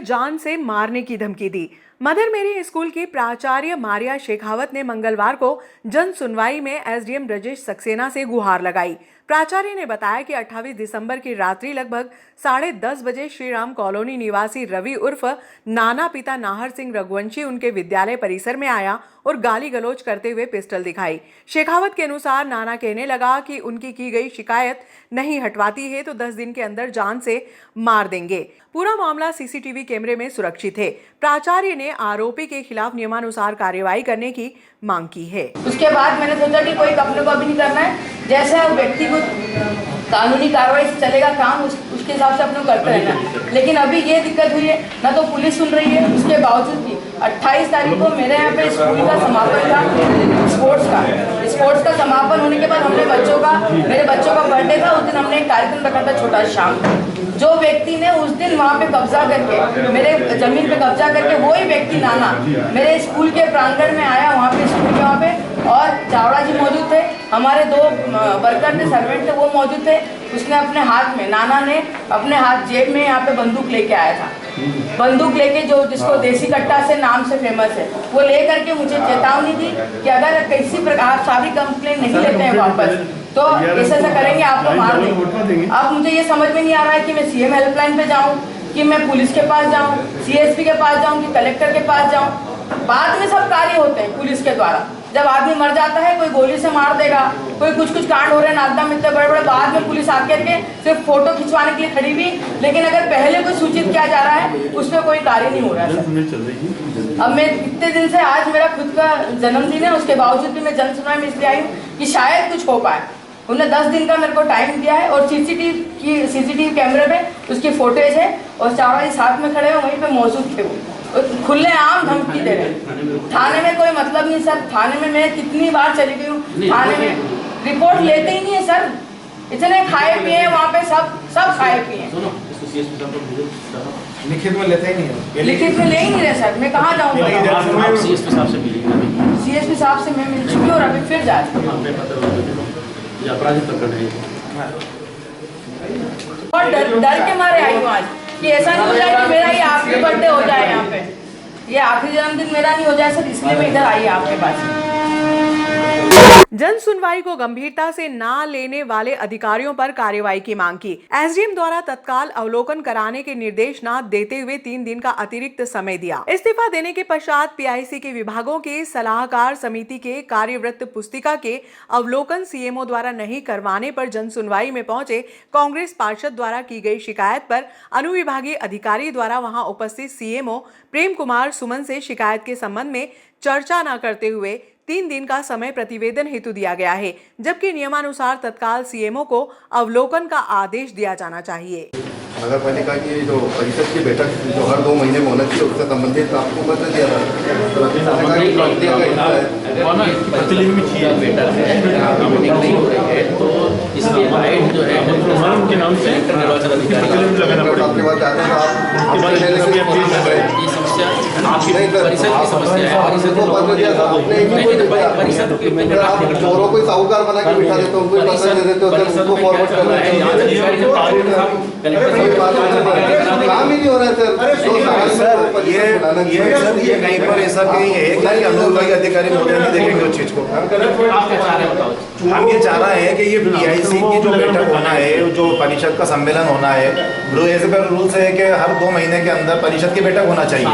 जान से मारने की धमकी दी। मदर मेरी स्कूल की प्राचार्य मारिया शेखावत ने मंगलवार को जन सुनवाई में एसडीएम ब्रजेश सक्सेना से गुहार लगाई। प्राचार्य ने बताया कि 28 दिसंबर की रात्रि लगभग 10:30 बजे श्रीराम कॉलोनी निवासी रवि उर्फ नाना पिता नाहर सिंह रघुवंशी उनके विद्यालय परिसर में आया और गाली गलौज करते हुए पिस्टल दिखाई। शेखावत के अनुसार नाना कहने लगा कि उनकी की गई शिकायत नहीं हटवाती है तो 10 दिन के अंदर जान से मार देंगे। पूरा मामला सीसीटीवी कैमरे में सुरक्षित है। प्राचार्य ने आरोपी के खिलाफ नियमानुसार कार्रवाई करने की मांग की है। उसके बाद मैंने सोचा कि कोई अपने को अभी नहीं करना है, जैसा व्यक्ति को कानूनी कार्रवाई से चलेगा काम उसके हिसाब से अपने को करते रहना। लेकिन अभी ये दिक्कत हुई है, ना तो पुलिस सुन रही है, उसके बावजूद भी 28 तारीख को मेरे यहाँ पे स्कूल का समापन था, स्पोर्ट्स का समापन होने के बाद हमने मेरे बच्चों का बर्थडे था, उस दिन हमने एक कार्यक्रम रखा था छोटा शाम। जो व्यक्ति ने उस दिन वहाँ पे कब्जा करके मेरे जमीन पे कब्जा करके वही व्यक्ति नाना मेरे स्कूल के प्रांगण में आया, वहाँ पे स्कूल के वहाँ पे, और चावड़ा जी मौजूद थे, हमारे 2 वर्कर थे, सर्वेंट थे, वो मौजूद थे। उसने अपने हाथ में, नाना ने अपने हाथ जेब में यहाँ पे बंदूक लेके आया था। बंदूक लेके जिसको देसी कट्टा से नाम से फेमस है, वो ले करके मुझे चेतावनी दी कि अगर किसी प्रकार आप सारी कंप्लेन नहीं लेते हैं वापस तो ऐसा करेंगे, आपको मार देंगे। अब मुझे ये समझ में नहीं आ रहा है कि मैं सीएम हेल्पलाइन पे जाऊं, कि मैं पुलिस के पास जाऊं, सीएसपी के पास जाऊं, कि कलेक्टर के पास जाऊं। बाद में सब कार्य होते हैं पुलिस के द्वारा। जब आदमी मर जाता है कोई गोली से मार देगा, कोई कुछ कांड हो रहे हैं नागदा में इतने बड़े, बाद में पुलिस आकर के सिर्फ फोटो खिंचवाने के लिए खड़ी हुई। लेकिन अगर पहले कोई सूचित किया जा रहा है उस पर कोई कार्य नहीं हो रहा है। अब मैं इतने दिन से, आज मेरा खुद का जन्मदिन है, उसके बावजूद भी मैं जन सुनवाई में इसलिए आई हूँ कि शायद कुछ हो पाए। उन्होंने 10 दिन का मेरे को टाइम दिया है और सीसीटीवी कैमरे पे उसकी फोटेज है और चावड़ा जी साथ में खड़े हो वहीं पे मौजूद थे। वो खुले आम धमकी दे रहे। थाने में कोई मतलब नहीं सर, थाने में मैं कितनी बार चली गई हूँ, थाने में रिपोर्ट लेते ही नहीं है सर। इतने खाए पिए वहाँ पे सब खाए पिए, लिखित में लेते ही नहीं है, लिखित में ले ही नहीं रहे सर। मैं कहाँ जाऊँ? सीएसपी साहब से मैं मिल चुकी हूँ और अभी फिर जा रही हूँ। और डर के मारे आई हूँ आज कि ऐसा नहीं हो जाए कि मेरा ये आखिरी बर्थडे हो जाए, यहाँ पे ये आखिरी जन्मदिन मेरा नहीं हो जाए सर, इसलिए मैं इधर आई आपके पास। जन सुनवाई को गंभीरता से ना लेने वाले अधिकारियों पर कार्रवाई की मांग की। एसडीएम द्वारा तत्काल अवलोकन कराने के निर्देश न देते हुए 3 दिन का अतिरिक्त समय दिया। इस्तीफा देने के पश्चात पीआईसी के विभागों के सलाहकार समिति के कार्यवृत्त पुस्तिका के अवलोकन सीएमओ द्वारा नहीं करवाने पर जन सुनवाई में पहुंचे कांग्रेस पार्षद द्वारा की गई शिकायत पर अनुविभागीय अधिकारी द्वारा वहां उपस्थित सीएमओ प्रेम कुमार सुमन से शिकायत के संबंध में चर्चा न करते हुए 3 दिन का समय प्रतिवेदन हेतु दिया गया है, जबकि नियमानुसार तत्काल सीएमओ को अवलोकन का आदेश दिया जाना चाहिए। नगर पालिका की जो परिषद की बैठक जो हर 2 महीने में होना चाहिए उससे संबंधित आपको पत्र दिया था। आपके पास जाते हैं आप चोरों को साहूकार बना के बिठा देते हो, उनको पत्र दे देते हो, उनको फॉरवर्ड कर रहे काम ही नहीं हो रहा है सर। ये कहीं पर ऐसा कहीं है कि अनुविभागीय अधिकारी महोदय नहीं देखेंगे उस चीज को। हम ये चाह रहे हैं कि ये पीआईसी की जो बैठक होना है, जो परिषद का सम्मेलन होना है, रूल्स है कि हर 2 महीने के अंदर परिषद की बैठक होना चाहिए।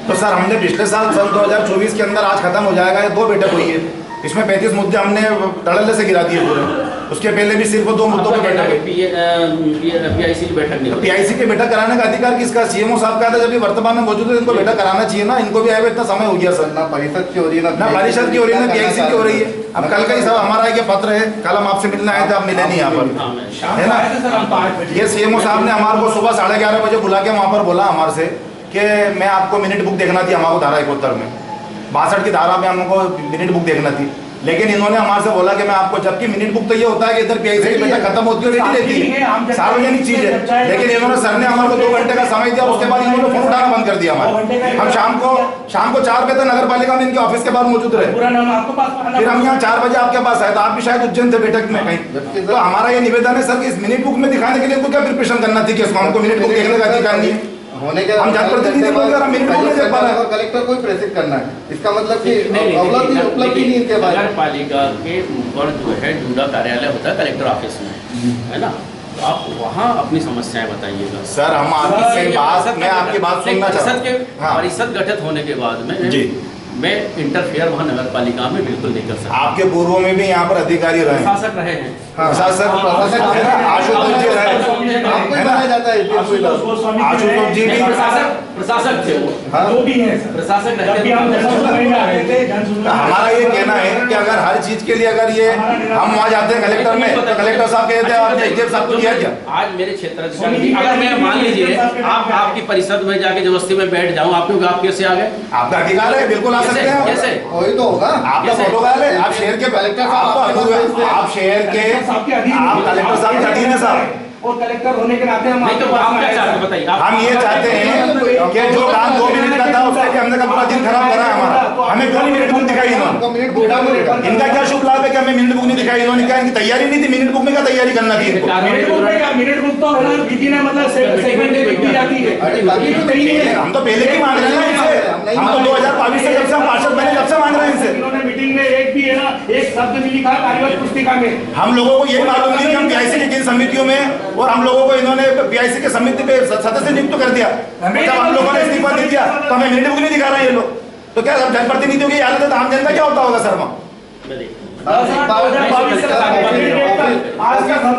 तो सर हमने पिछले साल 2024 के अंदर आज खत्म हो जाएगा, ये 2 बैठक हुई है, इसमें 35 मुद्दे हमने धड़ल्ले से गिरा दिए पूरे। उसके पहले भी सिर्फ 2 मुद्दों पर बैठक है। पीआईसी की बैठक नहीं, पीआईसी की बैठक कराने का अधिकार किसका? सीएमओ साहब का था, जब वर्तमान में मौजूद है इनको बैठक कराना चाहिए ना। इनको भी आए इतना समय हो गया सर, ना परिषद की हो रही है ना परिषद की हो रही है ना पीआईसी की हो रही है। अब कल का ही सब हमारा ये पत्र है, कल हम आपसे मिलने आए थे, आप मिले नहीं यहाँ पर, है ना। ये सीएमओ साहब ने हमारे को सुबह 11:30 बजे बुला के वहाँ पर बोला हमारे से कि मैं आपको मिनट बुक देखना थी, हमारे धारा 71 में 62 की धारा में हमको मिनट बुक देखना थी। लेकिन इन्होंने हमारे से बोला कि मैं आपको, जबकि मिनट बुक तो ये होता है कि इधर पीआईसी की बैठक खत्म होती है रेडी रहती है, सार्वजनिक चीज है। लेकिन इन्होंने सर ने हमारे को 2 घंटे का समय दिया, उसके बाद इन्होंने फोन उठाना बंद कर दिया हमारे। हम शाम को 4 बजे तक नगर पालिका में इनके ऑफिस के बाद मौजूद रहे, फिर हम यहाँ 4 बजे आपके पास आए, तो आप भी शायद उज्जैन थे बैठक में कहीं। तो हमारा ये निवेदन है सर कि इस मिनट बुक में दिखाने के लिए इनको क्या प्रिपरेशन करना थी कि हमको मिनट बुक देखने का अधिकार नहीं है। होने के हम जनप्रतिनिधि को अगर हम मिनट बुक नहीं देख पा रहे हैं। और कलेक्टर को ही प्रेषित करना है, इसका मतलब कि नहीं, उपलब्धि नहीं इनके पास। नगर पालिका के ऊपर जो है जुड़ा कार्यालय होता है कलेक्टर ऑफिस में, है ना, तो आप वहाँ अपनी समस्याएं बताइएगा। सर हम आपकी बात, मैं आपकी बात सुनना चाहता परिषद के हूँ। हाँ। परिषद गठित होने के बाद में जी मैं इंटरफेयर वहाँ नगर पालिका में बिल्कुल नहीं कर सकता। आपके पूर्व में भी यहाँ पर अधिकारी रहे हैं, प्रशासक रहे हैं, प्रशासक आशुतोष जी रहे हैं, आपको ही बनाया जाता है आशुतोष जी भी प्रशासक थे वो, जो भी है प्रशासक रहते थे। हमारा ये कहना है कि अगर हर चीज के लिए अगर ये हम वहाँ जाते हैं कलेक्टर में, तो कलेक्टर साहब कहते हैं आपने एसडीएम साहब को दिया क्या? आज मेरे क्षेत्र अधिकारी, अगर मैं मान लीजिए आप आपकी परिषद में जाके जबरदस्ती में बैठ जाऊं, आप क्यों आप कैसे आ गए? आपका अधिकार है, बिल्कुल आ सकते हैं। कैसे? वही तो होगा। आपका प्रोटोकॉल है, आप शहर के कलेक्टर साहब, आप शहर के आप कलेक्टर साहब के अधीन है साहब, और कलेक्टर होने के नाते हम नहीं तो आप क्या चाहते हैं बताइए? हम ये चाहते हैं कि जो काम 2 मिनट का था उसके हमने का पूरा दिन खराब करा है हमारा। हमें 2 मिनट बुक दिखाई इन्होंने, मिनट बुक इनका क्या शुभ लाभ है कि हमें मिनट बुक नहीं दिखाई? इन्होंने क्या इनकी तैयारी नहीं थी? मिनट बुक में क्या तैयारी करना थी इनको? मिनट बुक तो है बीती ना, मतलब सेगमेंट दी जाती है। हम तो पहले की मांग रहे हैं इनसे, हम तो 2022 से जब से हम पार्षद बने जब से मांग रहे हैं इनसे। इन्होंने मीटिंग में एक भी है ना एक शब्द नहीं लिखा कार्यवाही पुस्तिका में। हम लोगों को ये मालूम नहीं कि हम पीआईसी की किन समितियों में, और हम लोगों को इन्होंने पीआईसी की समिति पे सदस्य नियुक्त कर दिया। जब हम लोगों ने इस्तीफा दे दिया तो हमें मिनट बुक नहीं दिखा रहे हैं ये लोग। तो क्या जनप्रतिनिधियों की हालत है तो आम जनता क्या होता होगा सर?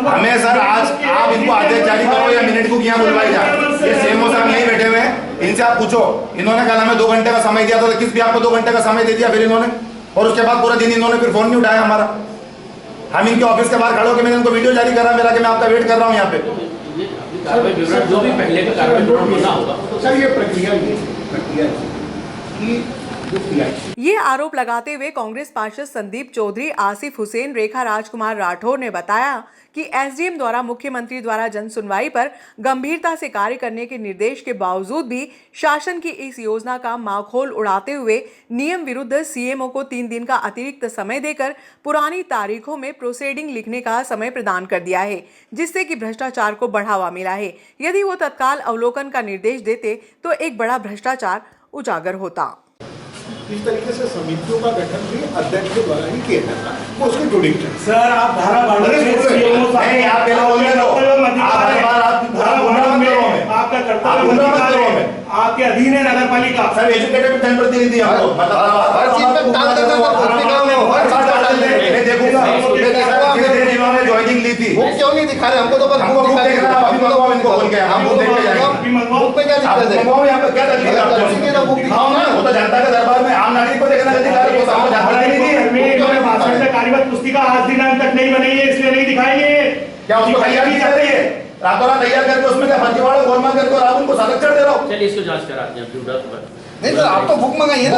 हमें सर आज आप इनको आदेश जारी करो या मिनट बुक यहाँ बुलवाई जाए। ये सीएमओ साहब यहीं बैठे हुए हैं, इनसे आप पूछो। इन्होंने कल हमें 2 घंटे का समय दिया था, किस भी आपको 2 घंटे का समय दे दिया फिर इन्होंने, और उसके बाद पूरा दिन इन्होंने फिर फोन नहीं उठाया हमारा। हम इनके ऑफिस के बाहर खड़े होकर मैंने इनको वीडियो जारी करा मेरा कि मैं आपका वेट कर रहा हूँ यहाँ पे। जो भी पहले का कार्रवाई विवरण होना होगा। सर ये प्रक्रिया ये आरोप लगाते हुए कांग्रेस पार्षद संदीप चौधरी, आसिफ हुसैन, रेखा राजकुमार राठौर ने बताया कि एसडीएम द्वारा मुख्यमंत्री द्वारा जन सुनवाई पर गंभीरता से कार्य करने के निर्देश के बावजूद भी शासन की इस योजना का माखौल उड़ाते हुए नियम विरुद्ध सीएमओ को 3 दिन का अतिरिक्त समय देकर पुरानी तारीखों में प्रोसीडिंग लिखने का समय प्रदान कर दिया है, जिससे कि भ्रष्टाचार को बढ़ावा मिला है। यदि वो तत्काल अवलोकन का निर्देश देते तो एक बड़ा भ्रष्टाचार उजागर होता। इस तरीके से समितियों का गठन भी अध्यक्ष के द्वारा ही किया जाता है, वो उसके जुड़िंग है। सर आप धारा आपका कर्तव्य आपके अधीन है नगर पालिका। सर एजुकेटेड जनप्रतिनिधि हमको हर चीज पे टाल देना था, पुस्तिका में हर चीज टाल देना। मैं देखूंगा ज्वाइनिंग ली थी, बुक क्यों नहीं दिखा रहे? हमको तो बस हमको बुक देखना है, अभी मंगवाओ इनको बोल के, हम बुक देख के जाएंगे। बुक पे क्या दिक्कत है? मंगवाओ, यहाँ पे क्या तकलीफ है आपको? बुक दिखाओ ना। वो तो जनता के दरबार में आम नागरिक को देखना अधिकार है, वो तो हमको जनप्रतिनिधि है। भाषण में कार्यवाही पुस्तिका आज दिनांक तक नहीं बनी है, इसलिए नहीं दिखाएंगे। क्या उसको तैयार नहीं कर रही है? रातों रात तैयार करके उसमें क्या फर्जीवाड़ा गोलमाल करके और आप उनको संरक्षण दे रहे हो? चलिए इसको जांच कराते हैं जुड़ा पर। नहीं तो आप तो बुक मंगाइए ना।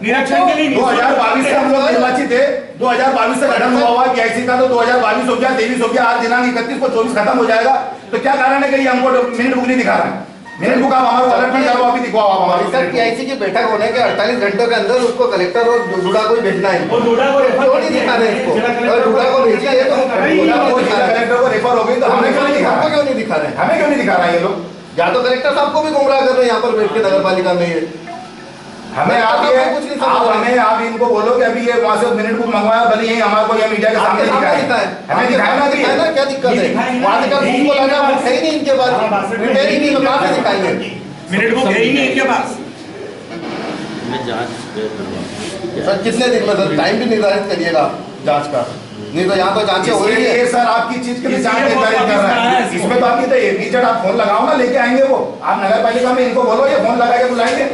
निरीक्षण के लिए 2022 से हम लोग निर्वाचित थे, 2022 से गठन हुआ हुआ पीआईसी का, तो 2022 हो गया, 23 हो गया, आज दिनांक 31 को 24 खत्म हो जाएगा। तो क्या कारण है कि ये हमको मिनट बुक नहीं दिखा रहा है? मिनट बुक आप हमारे अलर्ट में जाओ, अभी दिखवाओ आप हमारे। सर पीआईसी की बैठक होने के 48 घंटों के अंदर उसको कलेक्टर और जुड़ा को भेजना है। और जुड़ा को क्यों नहीं दिखा रहे इसको? और जुड़ा को भेजिए तो कलेक्टर को रेफर हो गई तो हमें क्यों नहीं दिखा रहा? क्यों नहीं दिखा रहे? हमें क्यों नहीं दिखा रहा है ये लोग? या तो कलेक्टर साहब को भी गुमराह कर रहे हैं यहाँ पर बैठ के नगर पालिका में। हमें आप ये हमें आप इनको बोलो कि अभी ये वहां से मिनट बुक मंगवाया, भले ही हमारे को ये मीडिया के सामने दिखाए, हमें दिखाया ना दिखाया ना, क्या दिक्कत है? वहां से बुक को लाना है ही नहीं इनके पास, रिपेयर ही नहीं, तो कहाँ से दिखाएंगे? मिनट बुक है ही नहीं इनके पास। मैं जांच सर कितने दिन में सर टाइम भी निर्धारित करिएगा जांच का, नहीं तो यहाँ तो जांचें हो रही है। सर आपकी चीज के लिए जांच निर्धारित कर रहे हैं, इसमें तो आपकी तो इमीडिएट आप फोन लगाओ ना, लेके आएंगे वो। आप नगर पालिका में इनको बोलो ये फोन लगा के बुलाएंगे।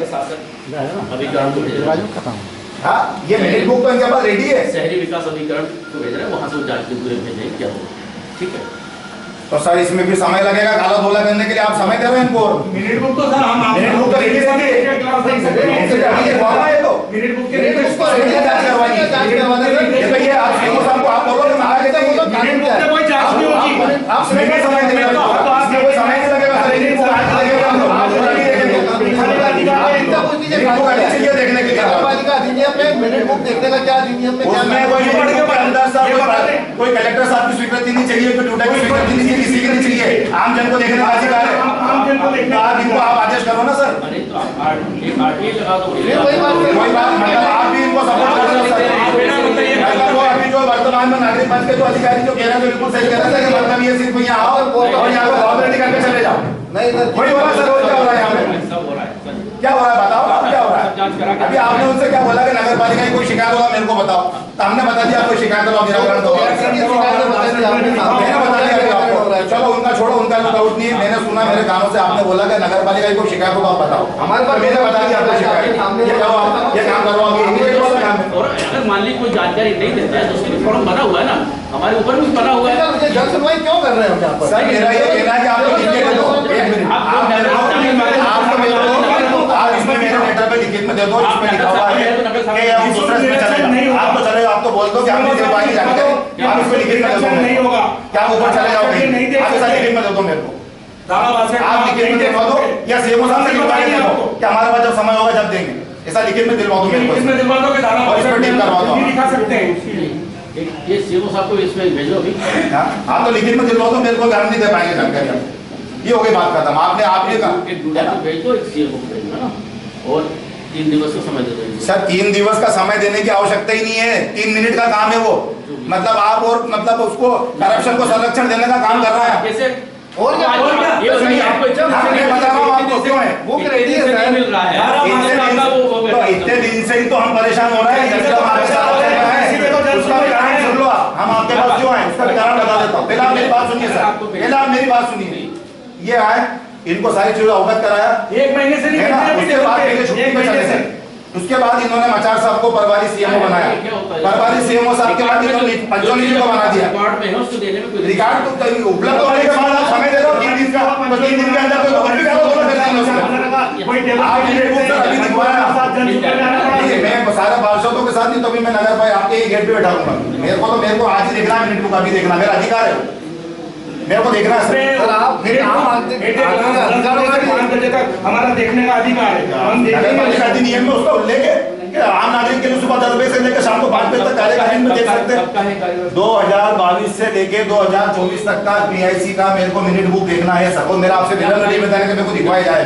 अभिकरण को भेज रहे हैं। हाँ ये मिनट बुक तो इनके पास रेडी है। शहरी विकास अभिकरण को भेज रहे हैं, वहाँ से वो जांच के पूरे भेजेंगे क्या होगा, ठीक है। तो सर इसमें भी समय लगेगा, काला धोला करने के लिए आप समय दे रहे हैं इनको। मिनट बुक तो सर हम मिनट बुक तो रेडी है, मिनट बुक के ये तो ये आप सीएमओ साहब को आप बोलो कि मंगा देते हैं। मिनट बुक से कोई जांच नहीं होगी। आप समय देंगे, कोई समय नहीं लगेगा सर, मिनट बुक आज लगेगा हम लोग। देखने के लिए देखने के लिए अधिनियम में मिनट बुक देखने का क्या अधिनियम में क्या उसमें कोई मिनट बुक के अंदर सर कोई कलेक्टर साहब की स्वीकृति नहीं चाहिए, कोई टूटा की स्वीकृति नहीं चाहिए, किसी की नहीं चाहिए। आम जन को देखने का अधिकार है। आम जन को देखने आप इनको आप आदेश करो ना सर। अरे तो आप RTA लगा दो। वही बात मतलब आप भी इनको सपोर्ट कर रहे हो सर। वो अभी जो वर्तमान में नागरिक पंच के जो अधिकारी जो कह रहे हैं बिल्कुल सही कह रहे हैं। मतलब ये सिर्फ यहाँ आओ और यहाँ को फॉर्मेलिटी करके चले जाओ। नहीं वही हो रहा है सर, और क्या हो रहा है यहाँ पे? सब हो रहा है सर। क्या हो रहा है बताओ, आप क्या हो रहा जांच करा है? के अभी आपने उनसे क्या बोला कि नगर पालिका की कोई शिकायत होगा मेरे को बताओ, तो हमने बता दिया कोई शिकायत होगा निराकरण दो। चलो उनका छोड़ो, उनका डाउट नहीं है। मैंने सुना मेरे कानों से, आपने बोला कि नगर पालिका की कोई शिकायत होगा आप बताओ। हमारे पास मैंने बता दिया आपको शिकायत, ये करो आप, ये काम करो आप, ये इमीडिएट वाला काम है। और अगर मान लीजिए कोई जानकारी नहीं देता है तो उसके लिए फॉर्म बना हुआ है ना, हमारे ऊपर भी बना हुआ है। मुझे जन सुनवाई क्यों कर रहे हो यहाँ पर? सर मेरा ये कहना है कि आप लिख के दे दो। एक मिनट, आप मेरे को आप इसमें मेरे लेटर पे लिखित में दे दो, इसमें लिखा हुआ है कि हम दूसरे इसमें चलेगा। आप तो चलेगा, आप तो बोल दो कि हमने दिलवाई जानकारी, आप इसमें लिखित में दे दो। नहीं होगा क्या ऊपर चले जाओगे? आप ऐसा लिखित में दे दो मेरे को, आप लिखित में दिलवा दो या सीएमओ साहब से लिखवा के दे दो कि हमारे पास जब समय होगा जब देंगे। ऐसा लिखित में दिलवा दो मेरे को, इसमें दिलवा दो कि धारा और इस पर टीम करवा दो। दिखा सकते हैं। ये सीएमओ साहब को इसमें भेजो अभी। आप तो लिखित में दिलवा दो मेरे को, हम नहीं दे पाएंगे जानकारी आप। ये हो गई बात खत्म। आपने कहा एक डूडा को भेज दो, एक सीएमओ को भेज दो ना, और 3 दिवस का समय दे दो। सर 3 दिवस का समय देने की आवश्यकता ही नहीं है, 3 मिनट का काम है वो। मतलब आप और मतलब उसको करप्शन को संरक्षण देने का काम कर रहा है। कैसे? और क्या? ये बताइए आपको मैं बता रहा हूँ आपको क्यों है वो रेडी है सर। मिल रहा है। इतने दिन से ही तो हम परेशान हो रहे हैं। जब हमारे साथ चल रहा है उसका भी कारण सुन लो आप। हम आपके पास क्यों आए उसका भी कारण बता देता हूँ। पहले आप मेरी बात सुनिए सर, पहले आप मेरी बात सुनिए। ये आए, इनको सारी चीजों अवगत कराया, 1 महीने से है ना। उसके बाद मेरे छुट्टी पे चले थे। उसके बाद इन्होंने मचार साहब को प्रभारी सीएमओ बनाया। प्रभारी सीएमओ साहब के बाद इन्होंने पंचोली जी को बना दिया। रिकॉर्ड में है, उसको देने में कोई रिकॉर्ड तो उपलब्ध होने के बाद आप समय दे दो 3 दिन का, तो 3 दिन के अंदर कोई खबर भी करो बोलो देना है उसमें। आप मिनट बुक सर अभी दिखवाया मैं सारे पार्षदों के साथ नहीं, तो भी मैं नगर पालिका आपके गेट पे बैठा हूँ। मेरे को आज ही देखना है मिनट बुक, अभी देखना मेरा अधिकार है, मेरे को देखना है सर। आप 5 बजे तक हमारा देखने का अधिकार है। हम नगर पालिका अधिनियम में उसका उल्लेख है कि आम नागरिक के लिए सुबह 10 बजे से लेकर शाम को 5 बजे तक कार्यकालीन में देख सकते हैं। 2022 से लेके 2024 तक का पीआईसी का मेरे को मिनट बुक देखना है सर। और मेरा आपसे विनम्र निवेदन है कि मेरे को दिखवाया जाए।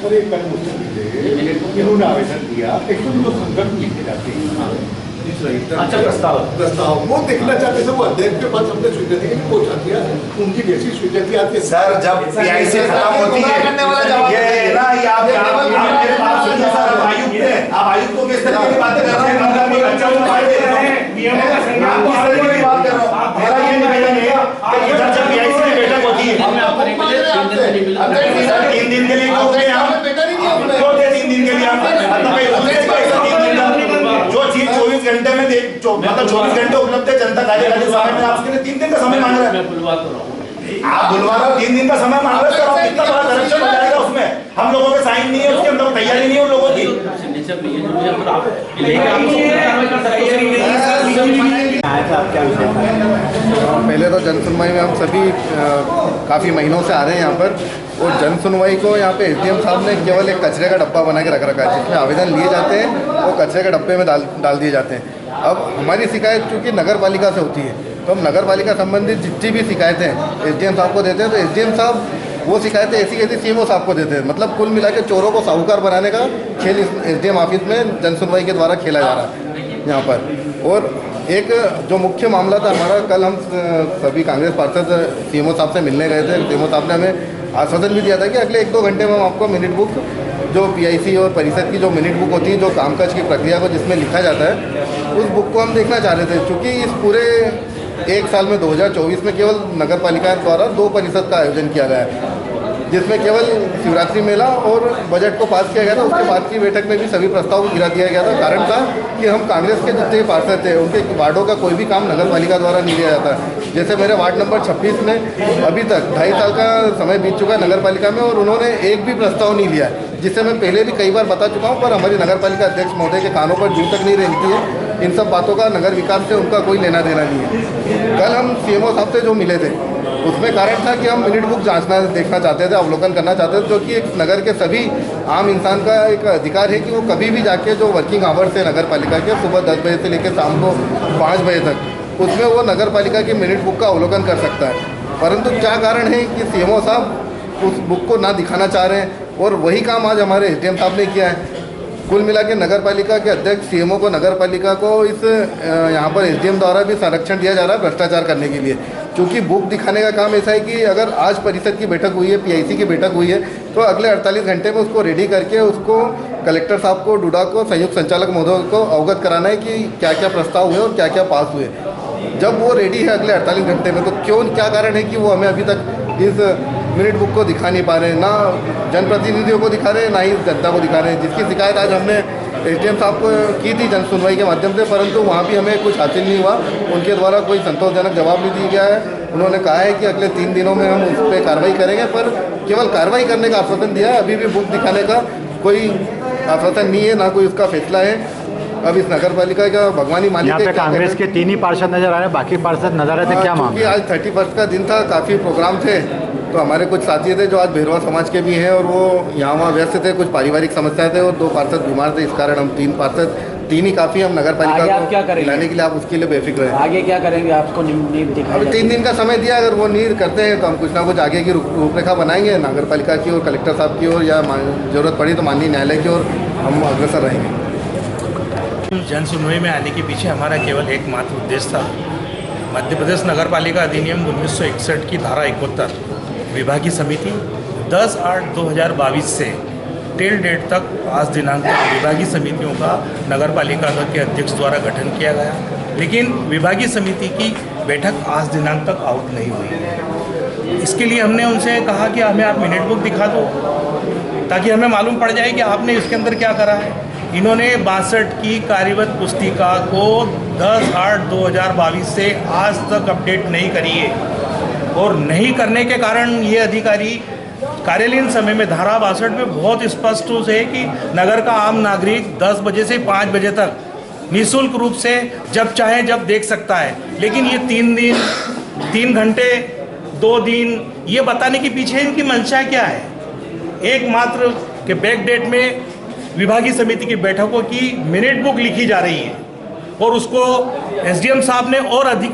और एक बात पूछ लीजिए, इन्होंने आवेदन दिया, एक्चुअली जो संदर्भ लिखे जाते हैं अच्छा प्रस्ताव वो देखना चाहते थे। वो अध्यक्ष के पास हमने स्वीकृति के लिए पहुंचा दिया, उनकी जैसी स्वीकृति आती है सर जब पीआईसी खत्म होती है ये ना ये आप मेरे बात सुनिए सर। आप आयुक्त हैं, आप आयुक्त को किस तरह की बातें कर रहे हैं? मतलब एक अच्छा उपाय दे रहे हैं, आप किस तरह की बात कर रहे हो? मेरा ये निवेदन है कि इधर जब पीआईसी की बैठक होती है हमें आपको नहीं मिले, 3 दिन नहीं मिला। 3 दिन के लिए क्यों गए हम? क्यों गए 3 दिन के लिए हम? जो चीज 24 घंटे में मतलब 24 घंटे उपलब्ध है जनता कार्यकालीन समय में, आप उसके लिए 3 दिन का समय मांग रहे हैं। मैं बुलवा तो रहा हूँ। आप बुलवा रहे हो, 3 दिन का समय मांग रहे हो, कितना बड़ा करप्शन हो जाएगा उसमें। हम लोगों के साइन नहीं है, उसके अंदर तैयारी नहीं है उन लोगों की। सिग्नेचर नहीं है, जो है तो आप लेके आप कार्रवाई कर सकते हैं। पहले तो जन सुनवाई में हम सभी काफ़ी महीनों से आ रहे हैं यहाँ पर, और जन सुनवाई को यहाँ पे एसडीएम साहब ने केवल एक कचरे का डब्बा बना के रख रखा है, जिसमें आवेदन लिए जाते हैं वो कचरे के डब्बे में डाल दिए जाते हैं। अब हमारी शिकायत चूँकि नगर पालिका से होती है, तो हम नगर पालिका संबंधित जितनी भी शिकायतें एसडीएम साहब को देते हैं, तो एसडीएम साहब वो शिकायतें ऐसी सीएमओ साहब को देते हैं। मतलब कुल मिला के चोरों को साहूकार बनाने का खेल इस एसडीएम ऑफिस में जन सुनवाई के द्वारा खेला जा रहा है यहाँ पर। और एक जो मुख्य मामला था हमारा, कल हम सभी कांग्रेस पार्षद सीएमओ साहब से मिलने गए थे। सीएमओ साहब ने हमें आश्वासन भी दिया था कि अगले 1-2 घंटे में हम आपको मिनट बुक, जो पीआईसी और परिषद की जो मिनट बुक होती है, जो कामकाज की प्रक्रिया को जिसमें लिखा जाता है, उस बुक को हम देखना चाह रहे थे। क्योंकि इस पूरे 1 साल में 2024 में केवल नगर पालिका द्वारा 2 परिषद का आयोजन किया गया है, जिसमें केवल शिवरात्रि मेला और बजट को पास किया गया था। उसके बाद की बैठक में भी सभी प्रस्ताव को गिरा दिया गया था। कारण था कि हम कांग्रेस के जितने पार्षद थे उनके वार्डों का कोई भी काम नगर पालिका द्वारा नहीं लिया जाता। जैसे मेरे वार्ड नंबर 26 में अभी तक 2.5 साल का समय बीत चुका है नगर पालिका में, और उन्होंने एक भी प्रस्ताव नहीं लिया, जिससे मैं पहले भी कई बार बता चुका हूँ, पर हमारी नगर पालिका अध्यक्ष महोदय के कानों पर जूं तक नहीं रेंगती है। इन सब बातों का नगर विकास से उनका कोई लेना देना नहीं है। कल हम सीएमओ साहब से जो मिले थे, उसमें कारण था कि हम मिनट बुक जांचना देखना चाहते थे, अवलोकन करना चाहते थे, जो कि एक नगर के सभी आम इंसान का एक अधिकार है कि वो कभी भी जाके जो वर्किंग आवर्स है नगर पालिका के सुबह 10 बजे से लेकर शाम को 5 बजे तक उसमें वो नगर पालिका की मिनट बुक का अवलोकन कर सकता है। परंतु क्या कारण है कि सीएमओ साहब उस बुक को ना दिखाना चाह रहे हैं और वही काम आज हमारे एसडीएम साहब ने किया है। कुल मिला के नगर पालिका के अध्यक्ष सीएमओ को नगर पालिका को इस यहाँ पर एसडीएम द्वारा भी संरक्षण दिया जा रहा है भ्रष्टाचार करने के लिए, क्योंकि बुक दिखाने का काम ऐसा है कि अगर आज परिषद की बैठक हुई है, पीआईसी की बैठक हुई है, तो अगले 48 घंटे में उसको रेडी करके उसको कलेक्टर साहब को, डूडा को, संयुक्त संचालक महोदय को अवगत कराना है कि क्या क्या प्रस्ताव हुए और क्या क्या पास हुए। जब वो रेडी है अगले 48 घंटे में, तो क्या कारण है कि वो हमें अभी तक इस मिनट बुक को दिखा नहीं पा रहे हैं, ना जनप्रतिनिधियों को दिखा रहे हैं, ना ही जनता को दिखा रहे हैं, जिसकी शिकायत आज हमने एसडीएम साहब को की थी जन सुनवाई के माध्यम से, परंतु वहाँ भी हमें कुछ हासिल नहीं हुआ। उनके द्वारा कोई संतोषजनक जवाब नहीं दिया गया है। उन्होंने कहा है कि अगले 3 दिनों में हम उस पर कार्रवाई करेंगे, पर केवल कार्रवाई करने का आश्वासन दिया है, अभी भी बुक दिखाने का कोई आश्वासन नहीं है, ना कोई उसका फैसला है। अब इस नगर पालिका का भगवान ही मालिक यहाँ पे कांग्रेस के 3 ही पार्षद नजर आ रहे हैं, बाकी पार्षद नजर आ रहे थे, क्या क्योंकि मामला? आज 31 का दिन था, काफ़ी प्रोग्राम थे, तो हमारे कुछ साथी थे जो आज भैरवा समाज के भी हैं और वो यहाँ वहाँ व्यस्त थे, कुछ पारिवारिक समस्याएं थे और 2 पार्षद बीमार थे, इस कारण हम 3 पार्षद, 3 ही काफ़ी हम नगर पालिका को लाने के लिए, आप उसके लिए बेफिक्र हैं। आगे क्या करेंगे? आपको नींव दिखाई अभी 3 दिन का समय दिया, अगर वो नींव करते हैं तो हम कुछ ना कुछ आगे की रूपरेखा बनाएंगे नगर पालिका की और कलेक्टर साहब की ओर, या जरूरत पड़ी तो माननीय न्यायालय की ओर हम अग्रसर रहेंगे। जन सुनवाई में आने के पीछे हमारा केवल एकमात्र उद्देश्य था, मध्य प्रदेश नगर पालिका अधिनियम 1961 की धारा 71 विभागीय समिति 10/8/2022 से टेल डेट तक आज दिनांक तक विभागीय समितियों का नगर पालिका के अध्यक्ष द्वारा गठन किया गया, लेकिन विभागीय समिति की बैठक आज दिनांक तक आउट नहीं हुई। इसके लिए हमने उनसे कहा कि हमें आप मिनट बुक दिखा दो ताकि हमें मालूम पड़ जाए कि आपने इसके अंदर क्या करा है। इन्होंने 62 की कार्यवत पुस्तिका को 10/8/2022 से आज तक अपडेट नहीं करी है और नहीं करने के कारण ये अधिकारी कार्यालयीन समय में धारा 62 में बहुत स्पष्ट रूप से है कि नगर का आम नागरिक 10 बजे से 5 बजे तक निःशुल्क रूप से जब चाहे जब देख सकता है, लेकिन ये 3 दिन 3 घंटे 2 दिन ये बताने के पीछे इनकी मंशा क्या है। एकमात्र के बैक डेट में विभागीय समिति की बैठकों की मिनट बुक लिखी जा रही है और उसको एसडीएम साहब ने और अधिक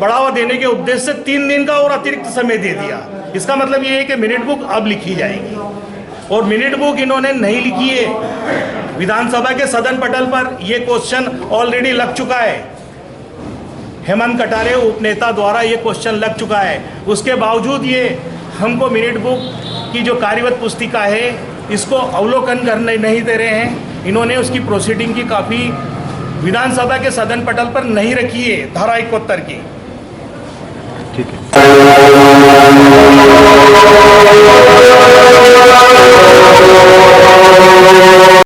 बढ़ावा देने के उद्देश्य से 3 दिन का और अतिरिक्त समय दे दिया। इसका मतलब ये है कि मिनट बुक अब लिखी जाएगी और मिनट बुक इन्होंने नहीं लिखी है। विधानसभा के सदन पटल पर ये क्वेश्चन ऑलरेडी लग चुका है, हेमंत कटारे उपनेता द्वारा ये क्वेश्चन लग चुका है। उसके बावजूद ये हमको मिनट बुक की जो कार्यवत पुस्तिका है इसको अवलोकन करने नहीं दे रहे हैं। इन्होंने उसकी प्रोसीडिंग की काफ़ी विधानसभा के सदन पटल पर नहीं रखी है धारा 71 की। ठीक है।